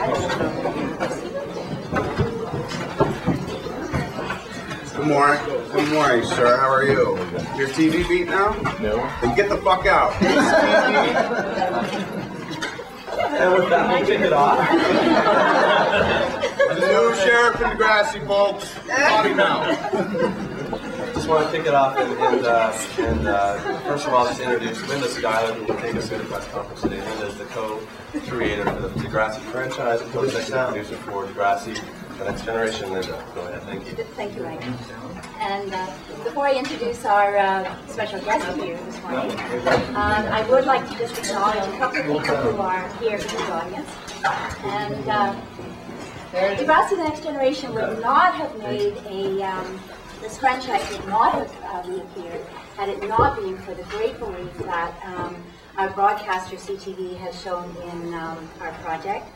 Good morning. Good morning, sir. How are you? Your TV beat now? No. Then get the fuck out. And with that, we'll kick it off. The new sheriff in Degrassi, folks. Body mouth. Just want to kick it off and first of all, just introduce Linda Schuyler, who will take us through the press conference today. Linda is the co-creator for the Degrassi franchise and co-executive producer for Degrassi, The Next Generation. Linda, go ahead. Thank you. Thank you, Mike. And before I introduce our special guest here this morning, I would like to just acknowledge a couple of people who are here in the audience. And Degrassi, The Next Generation would not have made this franchise would not have reappeared had it not been for the great belief that our broadcaster CTV has shown in our project.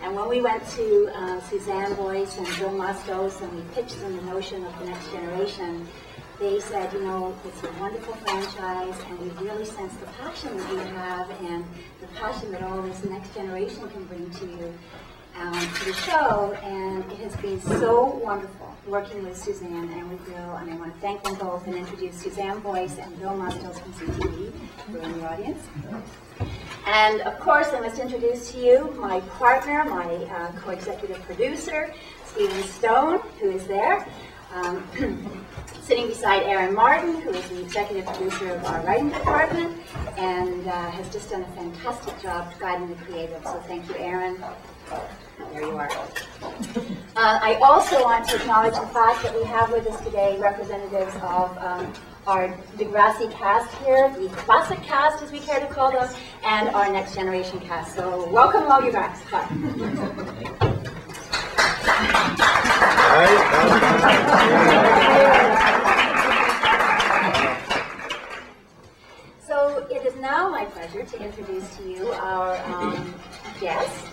And when we went to Suzanne Boyce and Bill Mustos and we pitched them the notion of The Next Generation, they said, you know, it's a wonderful franchise and we really sense the passion that you have and the passion that all this next generation can bring to you, to the show. And it has been so wonderful working with Suzanne and with Bill, and I want to thank them both and introduce Suzanne Boyce and Bill Mustos from CTV, who are in the audience. And of course, I must introduce to you my partner, my co-executive producer, Stephen Stone, who is there, sitting beside Aaron Martin, who is the executive producer of our writing department, and has just done a fantastic job guiding the creative. So thank you, Aaron. There you are. I also want to acknowledge the fact that we have with us today representatives of our Degrassi cast here, the classic cast as we care to call them, and our Next Generation cast. So welcome all you guys. Bye. So it is now my pleasure to introduce to you our guest,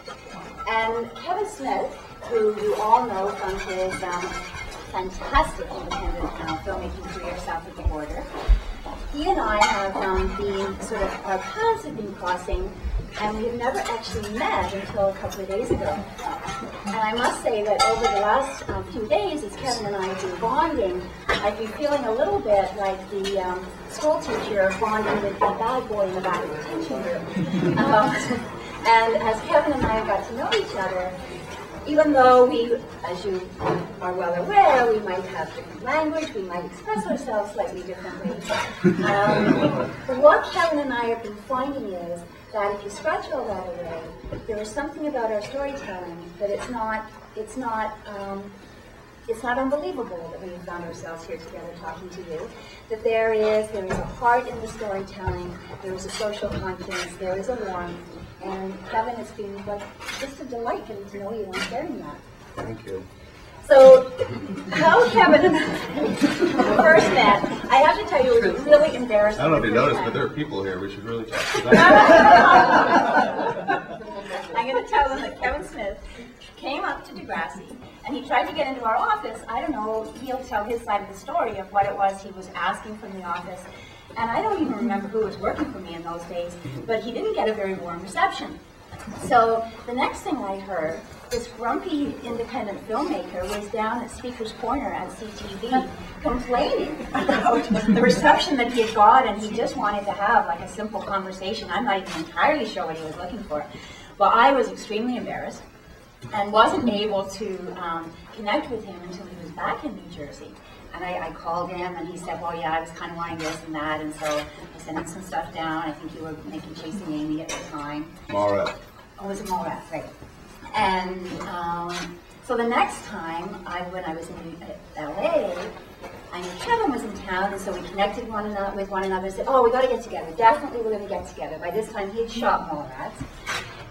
and Kevin Smith, who you all know from his fantastic independent filmmaking career south of the border. He and I have been sort of, our paths have been crossing, and we've never actually met until a couple of days ago. And I must say that over the last few days, as Kevin and I have been bonding, I've been feeling a little bit like the school teacher bonding with the bad boy in the back of the teaching room. And as Kevin and I got to know each other, even though we, as you are well aware, we might have different language, we might express ourselves slightly differently. But what Kevin and I have been finding is that if you scratch all that away, there is something about our storytelling that it's not unbelievable that we found ourselves here together talking to you. That there is a heart in the storytelling, there is a social conscience, there is a warmth. And Kevin, it's been like just a delight getting to know you and sharing that. Thank you. So, how Kevin and I first met, I have to tell you, it was really embarrassing. I don't know if you noticed, but there are people here. We should really talk about that. I'm going to tell them that Kevin Smith came up to Degrassi, and he tried to get into our office. I don't know, he'll tell his side of the story of what it was he was asking from the office. And I don't even remember who was working for me in those days, but he didn't get a very warm reception. So the next thing I heard, this grumpy independent filmmaker was down at Speaker's Corner at CTV complaining about the reception that he had got, and he just wanted to have like a simple conversation. I'm not even entirely sure what he was looking for. Well, I was extremely embarrassed and wasn't able to connect with him until he was back in New Jersey. And I called him, and he said, well, yeah, I was kind of wanting this and that, and so I sent him some stuff down. I think you were making Chasing Amy at the time. Mallrats. Oh, it was a Mallrats, right. And so the next time, when I was in LA, I knew Kevin was in town, and so we connected with one another and said, oh, we got to get together. Definitely we're going to get together. By this time, he had shot Mallrats.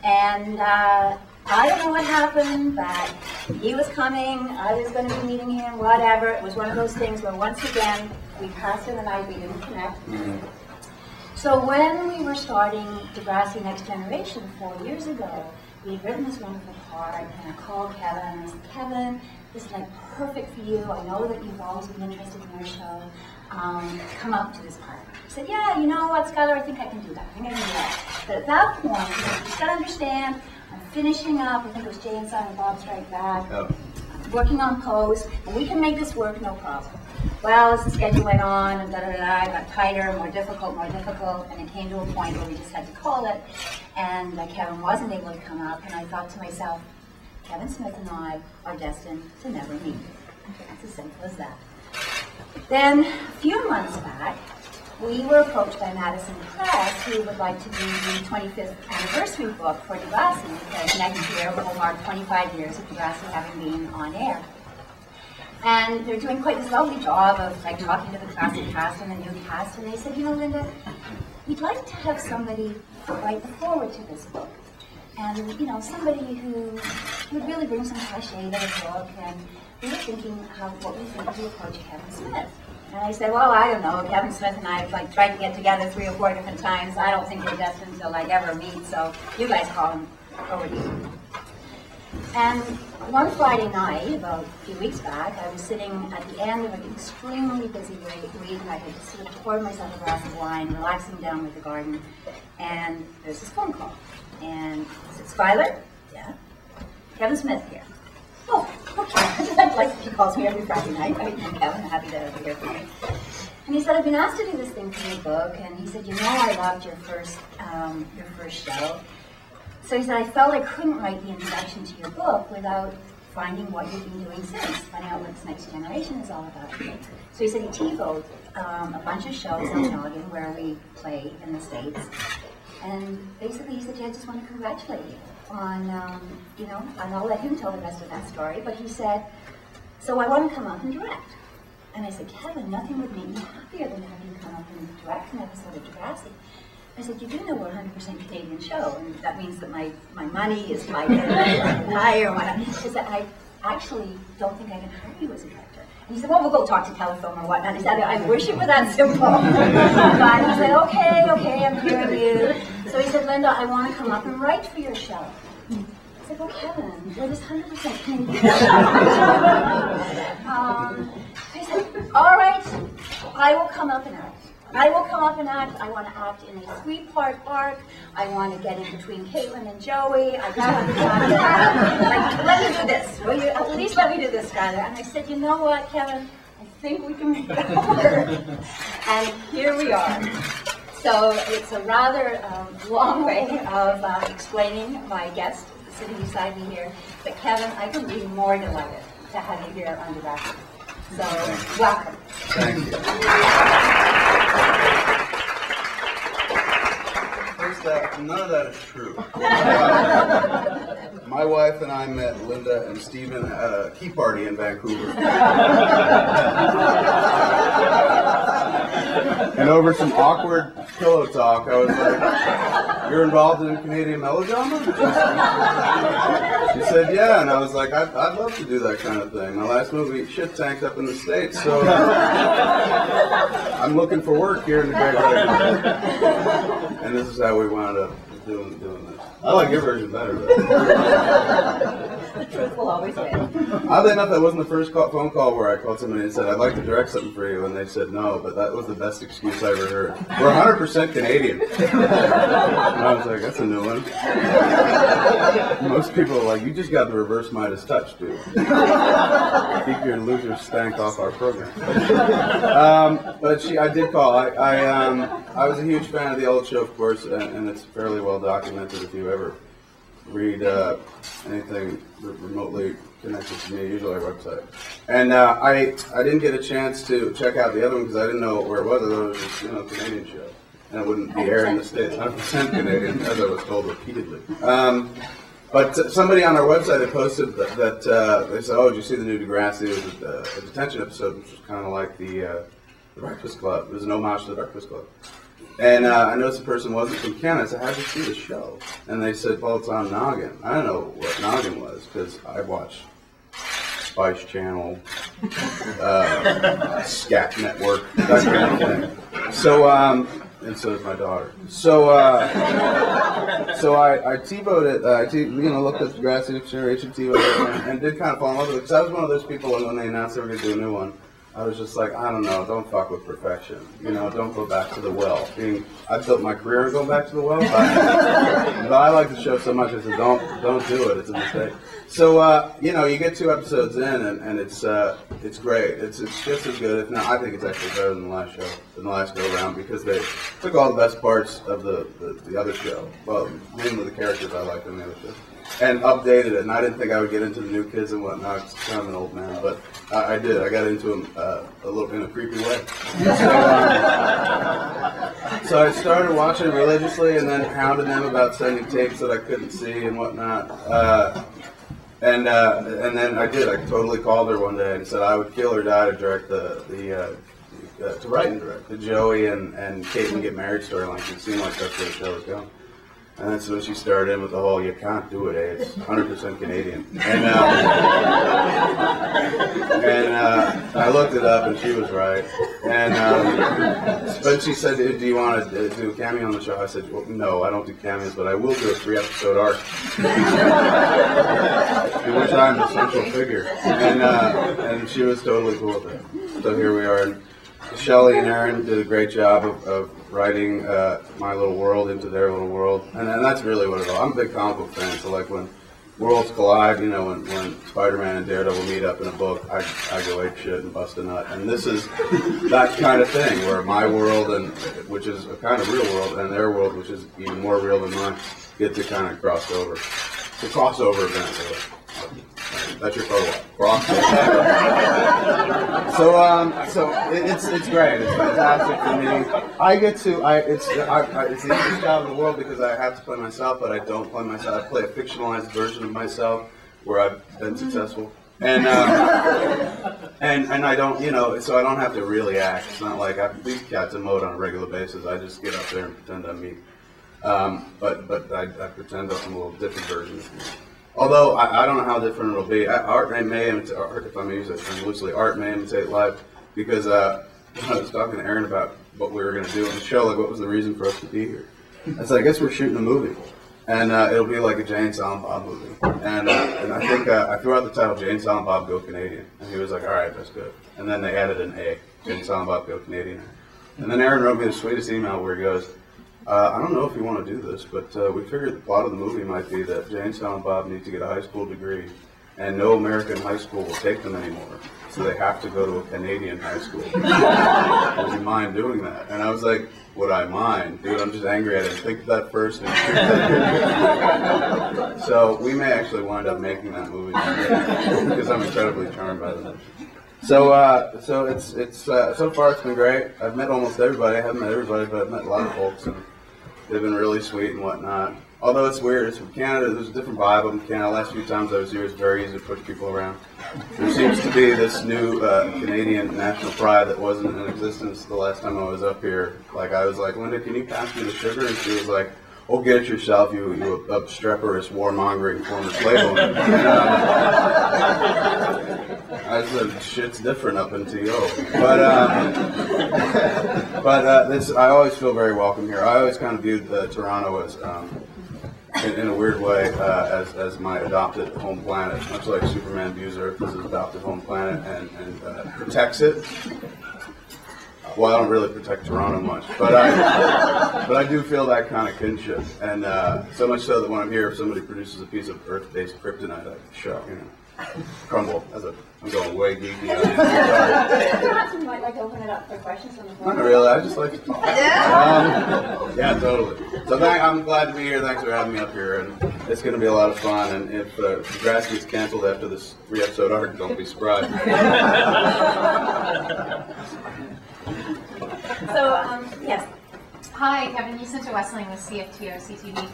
And I don't know what happened, but he was coming, I was going to be meeting him, whatever. It was one of those things where once again, we passed in the night, we didn't connect. Mm-hmm. So when we were starting Degrassi Next Generation 4 years ago, we had written this wonderful part, and I called Kevin, and I said, Kevin, this is like perfect for you. I know that you've always been interested in our show. Come up to this part. He said, yeah, you know what, Schuyler, I think I can do that. I think I can do that. But at that point, he said, you just got to understand, I'm finishing up, I think it was Jay and Silent Bob Strike Back, Oh. working on Pose, and we can make this work, no problem. Well, as the schedule went on, and da-da-da-da, it got tighter, more difficult, and it came to a point where we just had to call it, and Kevin wasn't able to come up, and I thought to myself, Kevin Smith and I are destined to never meet. It's as simple as that. Then, a few months back, we were approached by Madison Press, who would like to do the 25th anniversary book for Degrassi, because next year will mark 25 years of Degrassi having been on air. And they're doing quite this lovely job of like talking to the classic cast and the new cast, and they said, you know, Linda, we'd like to have somebody write the forward to this book. And, you know, somebody who would really bring some cachet to the book, and we were thinking what we think of the approach of Kevin Smith. And I said, well, I don't know, Kevin Smith and I have like tried to get together 3 or 4 different times. I don't think we're destined to like ever meet, so you guys call him over to you. And one Friday night, about a few weeks back, I was sitting at the end of an extremely busy week, and I had just sort of poured myself a glass of wine, relaxing down with the garden, and there's this phone call. And I said, Skylar? Yeah. Kevin Smith here. Oh, okay. Like he calls me every Friday night. I'm Kevin, happy to be here for you. And he said, I've been asked to do this thing for your book, and he said, you know, I loved your first show. So he said, I felt I couldn't write the introduction to your book without finding what you've been doing since, finding out what this next generation is all about. So he said he TiVo'd a bunch of shows on Noggin where we play in the States. And basically he said, yeah, I just want to congratulate you on, you know, and I'll let him tell the rest of that story, but he said, so I want to come up and direct. And I said, Kevin, nothing would make me happier than having you come up and direct an episode of Degrassi. I said, you do know we're a 100% Canadian show, and that means that my money is like higher or whatnot. I said, I actually don't think I can hire you as a director. And he said, well, we'll go talk to Telefilm or whatnot. I said, I wish it were that simple. But he said, okay, I'm hearing you. So he said, Linda, I want to come up and write for your show. I said, well, Kevin, we're this 100% Canadian show. He said, all right, I will come up and act. I want to act in a 3-part arc. I want to get in between Caitlin and Joey. I just want to like, let me do this. Will you at least let me do this, Skylar? And I said, you know what, Kevin? I think we can make it work. And here we are. So it's a rather long way of explaining my guest sitting beside me here. But Kevin, I couldn't be more delighted to have you here on Degrassi. So, welcome. Thank you. First, none of that is true. My wife and I met Linda and Stephen at a key party in Vancouver. And over some awkward pillow talk, I was like, you're involved in Canadian melodrama? She said, yeah, and I was like, I'd love to do that kind of thing. My last movie, shit tanked up in the States, so I'm looking for work here in the Great Lakes. And this is how we wound up doing this. I like your version better, though. The truth will always win. Oddly enough, that wasn't the first phone call where I called somebody and said, I'd like to direct something for you, and they said no, but that was the best excuse I ever heard. We're 100% Canadian. And I was like, that's a new one. Most people are like, you just got the reverse Midas touch, dude. Keep your loser stank off our program. But I did call. I was a huge fan of the old show, of course, and it's fairly well documented if you ever read anything remotely connected to me, usually our website. And I didn't get a chance to check out the other one because I didn't know where it was. I thought it was just, a Canadian show. And it wouldn't be aired in the States. 100% Canadian, as I was told repeatedly. But somebody on our website had posted that they said, oh, did you see the new Degrassi? It was a detention episode, which was kind of like the Breakfast Club. It was an homage to the Breakfast Club. And I noticed the person wasn't from Canada. I said, how'd you see the show? And they said, well, it's on Noggin. I don't know what Noggin was, because I watched Spice Channel, Scat Network, that kind of thing. So, and so does my daughter. So I TiVo'd it. Looked at Degrassi Generation TiVo'd it, and did kind of fall in love with it. Because I was one of those people when they announced they were going to do a new one. I was just like, I don't know, don't fuck with perfection. You know, don't go back to the well. I built my career on going back to the well, but I like the show so much. I said, don't do it. It's a mistake. So, you know, you get 2 episodes in, and it's great. It's just as good. If not, I think it's actually better than the last show, than the last go around, because they took all the best parts of the other show. Well, mainly the characters I liked in the other show, and updated it. And I didn't think I would get into the new kids and whatnot. It's kind of an old man, but I did. I got into them a little in a creepy way. So I started watching it religiously, and then hounded them about sending tapes that I couldn't see and whatnot. And then I did. I totally called her one day and said I would kill or die to direct to write and direct the Joey and Caitlin get married storyline. It seemed like that's where the show was going. And that's when she started in with the whole, you can't do it, eh? It's 100% Canadian. And I looked it up, and she was right. And but she said, do you want to do a cameo on the show? I said, well, no, I don't do cameos, but I will do a 3-episode arc, in which I'm the central figure. And she was totally cool with it. So here we are. And Shelley and Aaron did a great job of writing my little world into their little world, and that's really what it is. I'm a big comic book fan, so like when worlds collide, you know, when Spider-Man and Daredevil meet up in a book, I go ape shit and bust a nut, and this is that kind of thing where my world, and which is a kind of real world, and their world, which is even more real than mine, get to kind of cross over. It's a crossover event, really. That's your photo op. So it's great. It's fantastic for me. It's the easiest job in the world because I have to play myself, but I don't play myself. I play a fictionalized version of myself where I've been successful, and I don't, you know, so I don't have to really act. It's not like these cats emote on a regular basis. I just get up there and pretend I'm me. But I pretend I'm a little different version of me. Although I don't know how different it'll be. Art may imitate, if I'm using that term loosely, art may imitate life, because I was talking to Aaron about what we were going to do on the show, like what was the reason for us to be here. I said, I guess we're shooting a movie, and it'll be like a Jay and Silent Bob movie. And I think I threw out the title Jay and Silent Bob Go Canadian, and he was like, all right, that's good. And then they added an A, Jay and Silent Bob Go Canadian. And then Aaron wrote me the sweetest email where he goes, I don't know if you want to do this, but we figured the plot of the movie might be that Jay and Silent Bob need to get a high school degree, and no American high school will take them anymore, so they have to go to a Canadian high school. Would you mind doing that? And I was like, would I mind? Dude, I'm just angry I didn't think of that first. So we may actually wind up making that movie because I'm incredibly charmed by them. So it's so far it's been great. I've met almost everybody. I haven't met everybody, but I've met a lot of folks, and they've been really sweet and whatnot. Although it's weird, it's from Canada. There's a different vibe in Canada. The last few times I was here, it's very easy to push people around. There seems to be this new Canadian national pride that wasn't in existence the last time I was up here. Like I was like, Linda, can you pass me the sugar? And she was like, oh, get it yourself, you obstreperous, warmongering former slave owner. I said, shit's different up in TO. But this, I always feel very welcome here. I always kind of viewed Toronto as, in a weird way, as my adopted home planet, much like Superman views Earth as his adopted home planet and protects it. Well, I don't really protect Toronto much, but I do feel that kind of kinship, and so much so that when I'm here, if somebody produces a piece of Earth-based kryptonite, I show, crumble. I'm going way geeky. Perhaps we might like to open it up for questions on the floor. Not really. I just like to talk. Yeah, totally. So I'm glad to be here. Thanks for having me up here, and it's going to be a lot of fun. And if Degrassi is canceled after this 3-episode arc, don't be surprised. So, yes. Hi, Kevin Houston to Westling with CFTO CTV.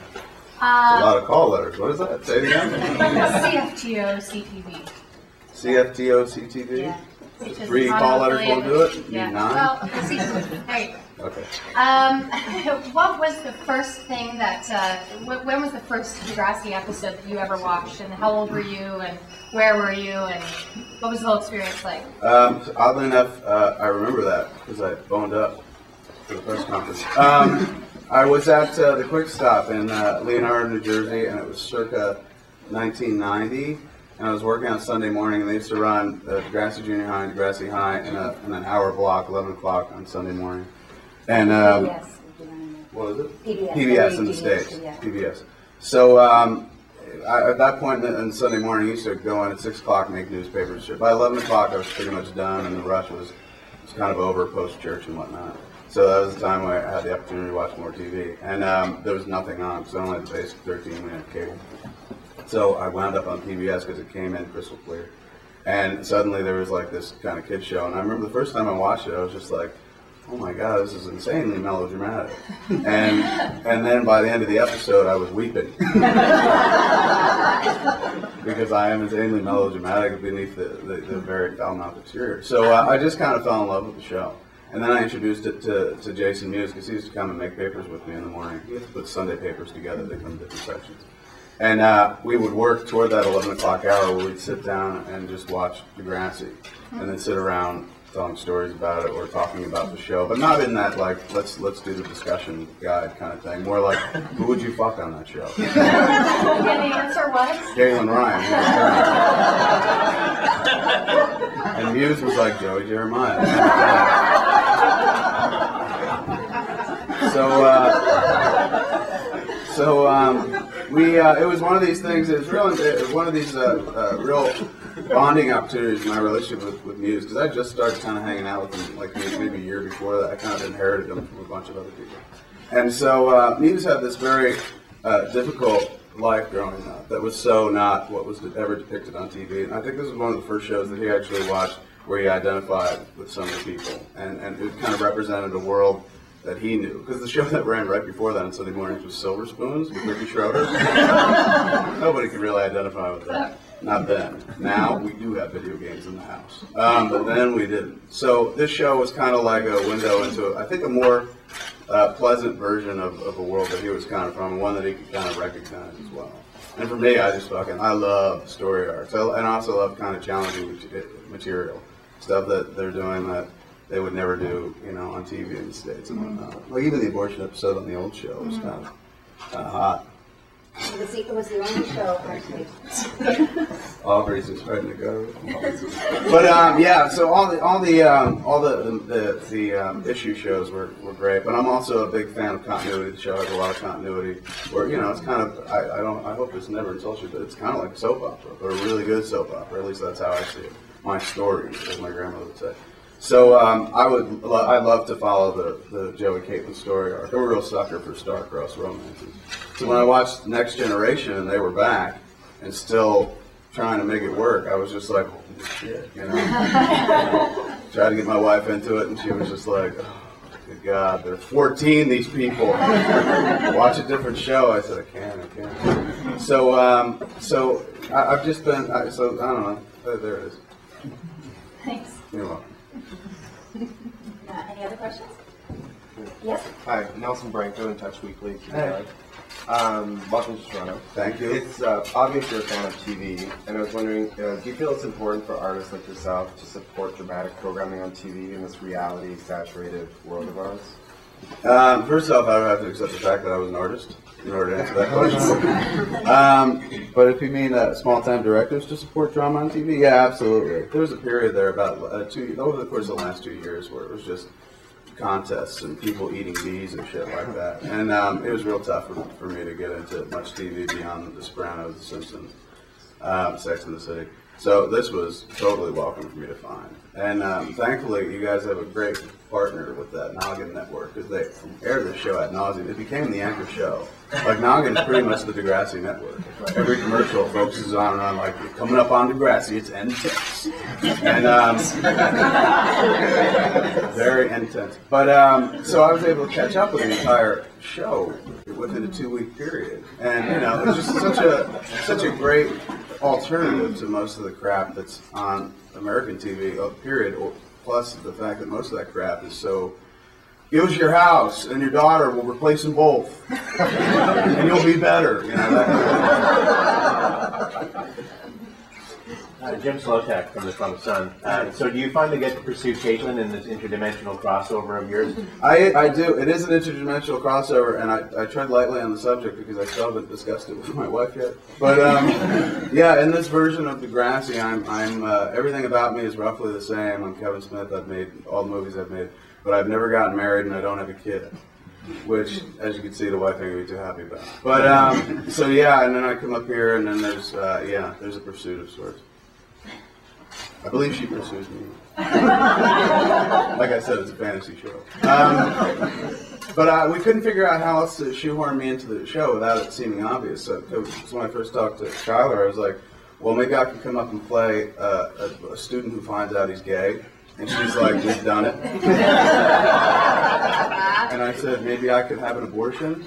A lot of call letters. What is that? Say it again. CFTO CTV. CFTO CTV? Yeah. 3 call letters won't do it? You Yeah. need 9? Well, CTV. There you go. Okay. What was the first thing that, when was the first Degrassi episode that you ever watched, and how old were you, and where were you, and what was the whole experience like? Oddly enough, I remember that because I phoned up for the press conference. I was at the Quick Stop in Leonardo, New Jersey, and it was circa 1990. and I was working on Sunday morning, and they used to run Degrassi Junior High and Degrassi High in an hour block, 11 o'clock on Sunday morning. And Yes. what was it? PBS. PBS in the States. Yeah. PBS. So at that point on Sunday morning, I used to go in at 6 o'clock and make newspapers. By 11 o'clock, I was pretty much done, and the rush was kind of over post-church and whatnot. So that was the time where I had the opportunity to watch more TV. And there was nothing on, because I only had the basic 13-minute cable. So I wound up on PBS because it came in crystal clear. And suddenly there was like this kind of kid show. And I remember the first time I watched it, I was just like, oh my God, this is insanely melodramatic. And then by the end of the episode, I was weeping. Because I am insanely melodramatic beneath the very foul-mouthed exterior. So I just kind of fell in love with the show. And then I introduced it to Jason Mewes, because he used to come and make papers with me in the morning. He used to put Sunday papers together, they come in different sections. And we would work toward that 11 o'clock hour where we'd sit down and just watch Degrassi, and then sit around telling stories about it or talking about the show, but not in that like let's do the discussion guide kind of thing. More like, who would you fuck on that show? And the answer was? Galen Ryan. And Mewes was like Joey Jeremiah. It was one of these things. It was one of these real bonding opportunities in my relationship with Mewes, because I just started kind of hanging out with him like maybe a year before that. I kind of inherited him from a bunch of other people. And so Mewes had this very difficult life growing up that was so not what was ever depicted on TV. And I think this was one of the first shows that he actually watched where he identified with some of the people. And it kind of represented a world that he knew. Because the show that ran right before that on Sunday mornings was Silver Spoons with Ricky Schroeder. Nobody could really identify with that. Not then. Now we do have video games in the house. But then we didn't. So this show was kind of like a window into, I think, a more pleasant version of a world that he was kind of from, one that he could kind of recognize as well. And for me, I love story arcs. And I also love kind of challenging material. Stuff that they're doing that they would never do, on TV in the States and whatnot. Like even the abortion episode on the old show was kind of hot. It was the only show, actually. All greasy spreading to go. But yeah, so all the issue shows were great. But I'm also a big fan of continuity. The show has a lot of continuity. Where it's kind of I hope this never insults you, but it's kind of like a soap opera, but a really good soap opera. At least that's how I see it. My story, as my grandmother would say. So I'd love to follow the Joey Caitlin story arc. I'm a real sucker for star-crossed romances. So when I watched Next Generation and they were back and still trying to make it work, I was just like, holy shit, Tried to get my wife into it, and she was just like, oh, good God, they're 14, these people. Watch a different show. I said, I can't. So I've just been, I don't know. There it is. Thanks. You're welcome. Any other questions? Yes? Hi, Nelson Branco, In Touch Weekly. Hey. Welcome to Toronto. Thank you. It's obvious you're a fan of TV, and I was wondering, do you feel it's important for artists like yourself to support dramatic programming on TV in this reality-saturated world of ours? First off, I would have to accept the fact that I was an artist in order to answer that question. But if you mean small-time directors to support drama on TV, yeah, absolutely. There was a period there about over the course of the last 2 years where it was just contests and people eating bees and shit like that. And it was real tough for me to get into much TV beyond The Sopranos, The Simpsons, Sex and the City. So this was totally welcome for me to find. And thankfully, you guys have a great partner with that Noggin Network, because they air this show ad nauseum. It became the anchor show. Like, Noggin is pretty much the Degrassi Network. Every commercial focuses on like, coming up on Degrassi, it's intense. And very intense. But so I was able to catch up with the entire show within a 2-week period. And, it's just such a great alternative to most of the crap that's on American TV, period. Plus the fact that most of that crap is so, give us your house and your daughter, we'll replace them both. And you'll be better. Jim Slotek from the Sun. So do you finally get to pursue Caitlin in this interdimensional crossover of yours? I do. It is an interdimensional crossover, and I tread lightly on the subject because I still haven't discussed it with my wife yet. But yeah, in this version of Degrassi, I'm everything about me is roughly the same. I'm Kevin Smith. I've made all the movies I've made, but I've never gotten married and I don't have a kid. Which, as you can see, the wife ain't gonna be too happy about. But so yeah, and then I come up here, and then there's a pursuit of sorts. I believe she pursues me. Like I said, it's a fantasy show. But we couldn't figure out how else to shoehorn me into the show without it seeming obvious. So when I first talked to Skylar, I was like, well, maybe I can come up and play a student who finds out he's gay. And she's like, we've done it. And I said, maybe I could have an abortion.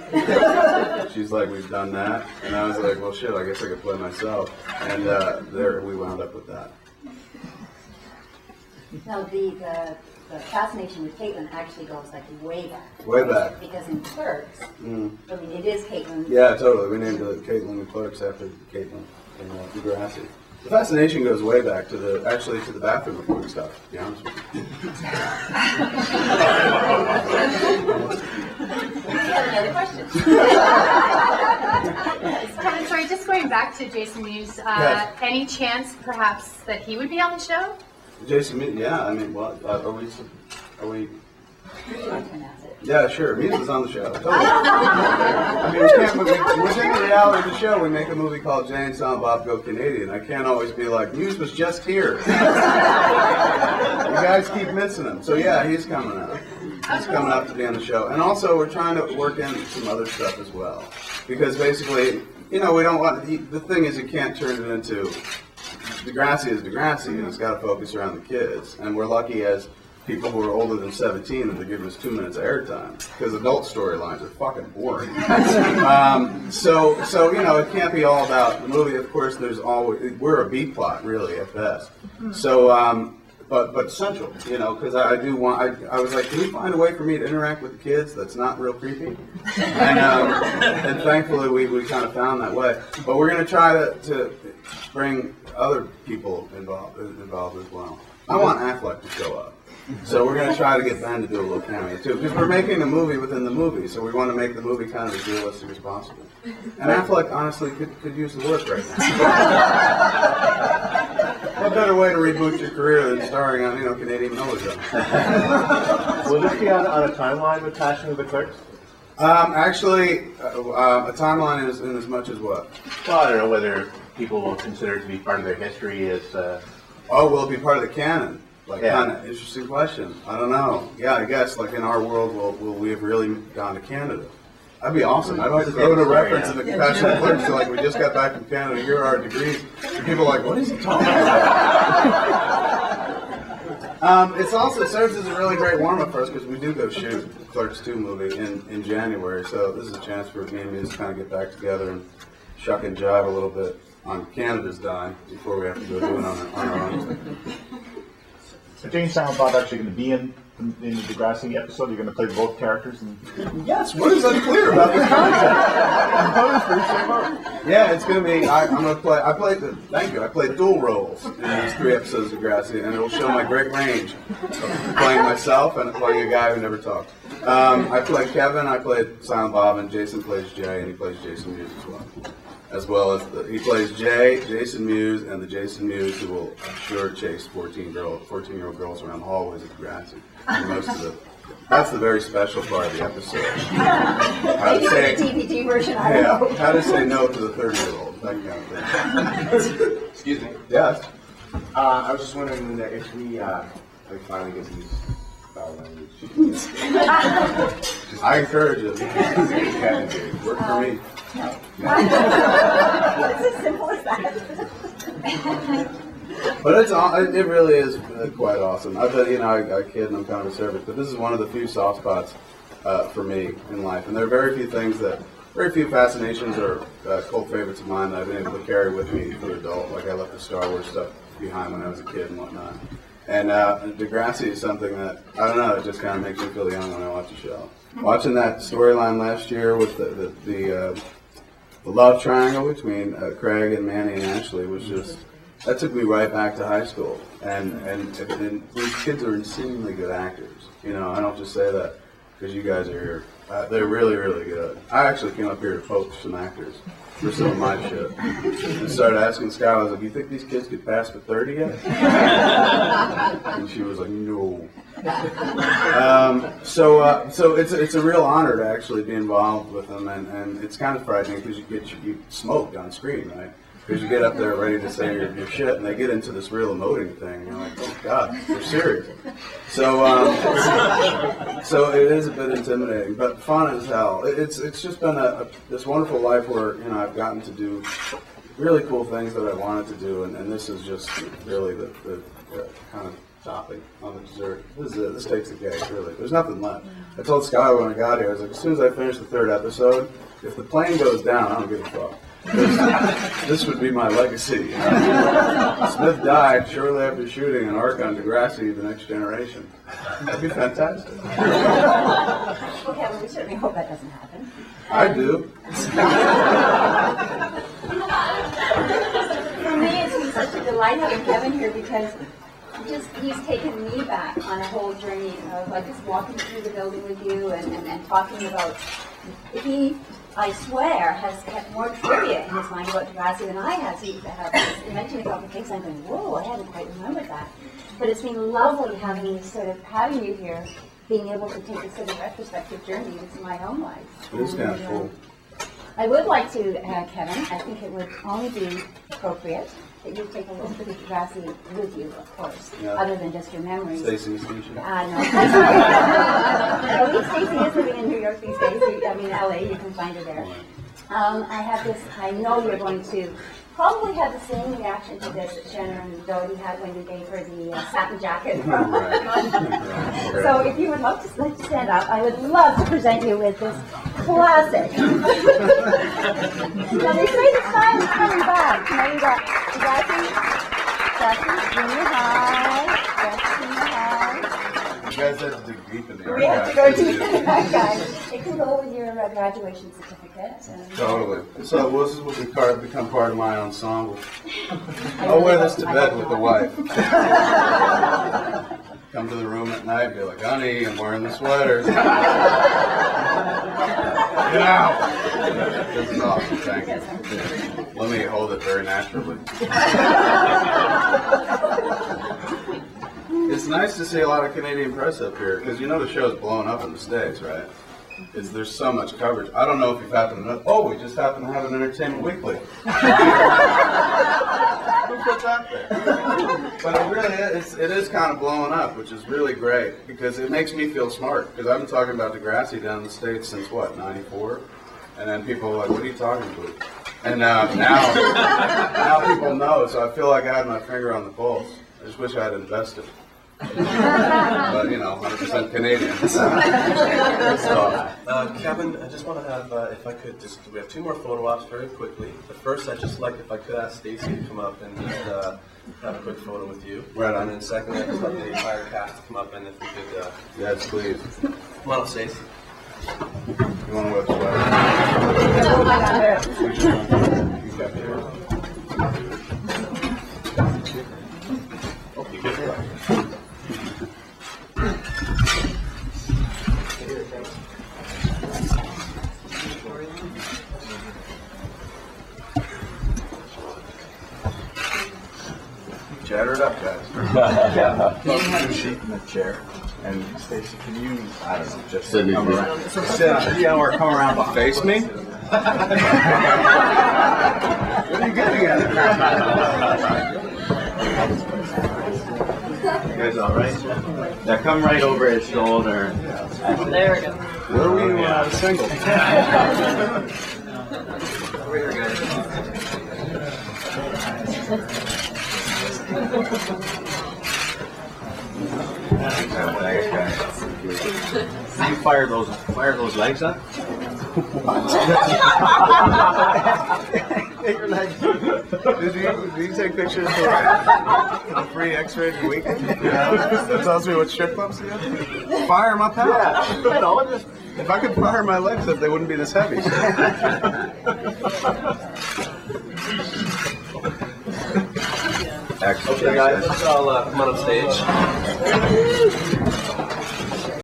She's like, we've done that. And I was like, well, shit, I guess I could play myself. And there we wound up with that. Now, the fascination with Caitlin actually goes like way back. Way back. Because in Clerks, I mean, it is Caitlin. Yeah, totally. We named it Caitlin and Clerks after Caitlin and Degrassi. The fascination goes way back to the bathroom before we stopped, to be honest with you. Any other questions? Kevin, sorry, just going back to Jason Mewes, Yes. any chance perhaps that he would be on the show? Jason, yeah, I mean, what, are we? You want to announce it. Yeah, sure. Muse is on the show. Totally. I mean, within the reality of the show, we make a movie called Jay and Silent Bob Go Canadian. I can't always be like, Muse was just here. You guys keep missing him. So yeah, he's coming out. He's coming up to be on the show. And also, we're trying to work in some other stuff as well. Because basically, we don't want, the thing is, you can't turn it into, Degrassi is Degrassi, and it's got to focus around the kids. And we're lucky as people who are older than 17 that they're giving us 2 minutes airtime because adult storylines are fucking boring. So it can't be all about the movie. Of course, we're a B plot really at best. So but central, because I was like, can you find a way for me to interact with the kids that's not real creepy? And thankfully we kind of found that way. But we're going to try to bring other people involved as well. I want Affleck to show up. So we're going to try to get Ben to do a little cameo too, because we're making a movie within the movie, so we want to make the movie kind of as realistic as possible. And Affleck honestly could use the work right now. What better way to reboot your career than starring on Canadian melodrama? Will this be on a timeline with Passion of the Clerks? Actually, a timeline is in as much as what? Well, I don't know whether people will consider it to be part of their history as. Will it be part of the canon? Yeah. Kind of interesting question. I don't know. Yeah, I guess like in our world, will we have really gone to Canada? That'd be awesome. I'd like to throw in a reference in the Passion of the Clerks to like we just got back from Canada. Here are our degrees. And people are like, what is he talking about? It also serves as a really great warm up for us because we do go shoot Clerks 2 movie in January. So this is a chance for me and Muse to kind of get back together and shuck and jive a little bit on Canada's dime before we have to go do it on our own. So Jay and Silent Bob actually going to be in the Degrassi episode? You're going to play both characters? Yes. What is unclear about this concept? Yeah, it's going to be. I'm going to play. Thank you. I played dual roles in these 3 episodes of Degrassi, and it will show my great range of playing myself and playing a guy who never talked. I played Kevin. I played Silent Bob, and Jason plays Jay, and he plays Jason Mewes as well. He plays Jason Mewes, and the Jason Mewes who will, I'm sure, chase 14-year-old girls around the hallways of Degrassi. That's the very special part of the episode. Maybe the DVD version, I don't know. How to say no to the 30-year-old, that kind of thing. Excuse me. Yes. I was just wondering that if we finally get to use foul language. I encourage it. Work for me. It's as simple as that. But it really is quite awesome. I kid and I'm kind of reserved, but this is one of the few soft spots for me in life. And there are very few fascinations or cult favorites of mine that I've been able to carry with me for adult. Like I left the Star Wars stuff behind when I was a kid and whatnot. And Degrassi is something that, I don't know, it just kind of makes me feel young when I watch the show. Watching that storyline last year with the love triangle between Craig and Manny and Ashley was just that took me right back to high school. And these kids are insanely good actors. You know, I don't just say that because you guys are here. They're really, really good. I actually came up here to poach some actors for some of my shit. And started asking Sky, I was like, you think these kids could pass for 30 yet? And she was like, no. So it's a real honor to actually be involved with them, and it's kind of frightening because you smoked on screen, right? Because you get up there ready to say your shit, and they get into this real emoting thing, and you're like, oh God, they're serious. So so it is a bit intimidating, but fun as hell. It's just been this wonderful life where, you know, I've gotten to do really cool things that I wanted to do, and this is just really the kind of topping on the dessert. This takes the cake, really. There's nothing left. I told Sky when I got here, I was like, as soon as I finish the 3rd episode, if the plane goes down, I don't give a fuck. This would be my legacy. You know? Smith died shortly after shooting an arc on Degrassi, The Next Generation. That'd be fantastic. Well, Kevin, we certainly hope that doesn't happen. I do. For me, it's been such a delight having Kevin here because he's taken me back on a whole journey of like just walking through the building with you and talking about I swear, has kept more trivia in his mind about Degrassi than I have. So you mentioned a couple of things, I'm going, whoa, I hadn't quite remembered that. But it's been lovely having you here, being able to take a sort of retrospective journey into my own life. It's kind of cool. I would like to, Kevin, I think it would only be appropriate that you take a little bit of Degrassi with you, of course, other than just your memories. Stacey's teaching. No. At least Stacey is living in New York these days. I mean, LA, you can find her there. I have this, I know you're going to probably have the same reaction to this that Shannon Doherty had when you gave her the satin jacket. So if you would love to stand up, I would love to present you with this classic. Now they say the time is coming back. Now you got Degrassi, junior high, junior high. You guys had to dig deep in the We have to go deep in the archive. It can go with your graduation certificate. Totally. So this will become part of my ensemble. I'll wear this to bed with the wife. Come to the room at night and be like, honey, I'm wearing the sweater. Get out! This is awesome, thank you. Let me hold it very naturally. It's nice to see a lot of Canadian press up here, because you know the show's blown up in the States, right? There's so much coverage. I don't know if you've happened to know. Oh, we just happen to have an Entertainment Weekly. Who put that there? But it really is kind of blowing up, which is really great, because it makes me feel smart, because I've been talking about Degrassi down in the States since, what, 94? And then people are like, what are you talking about? And now people know, so I feel like I had my finger on the pulse. I just wish I had invested. But, you know, 100% Canadian. Kevin, I just want to have, if I could, we have 2 more photo ops very quickly. The first, I'd just like if I could ask Stacey to come up and just have a quick photo with you. Right on. And then second, I'd just like the entire cast to come up and if we could. Yes, please. Come on up, Stacey. You want to wear the sweater? You got yours. Chatter it up, guys. Your seat in the chair. And Stacey, can you, I don't know, just come around. Or come around behind. Face me? What are you getting at? You guys all right? Now come right over his shoulder. There we go. Where were you single? Over here, guys. You fire those legs up? Your legs. Did you take pictures for the free X-rated weekend? Yeah. That tells me what strip clubs you have. Fire them up out. If I could fire my legs up, they wouldn't be this heavy. Excellent. Okay, guys, let's all come on up stage.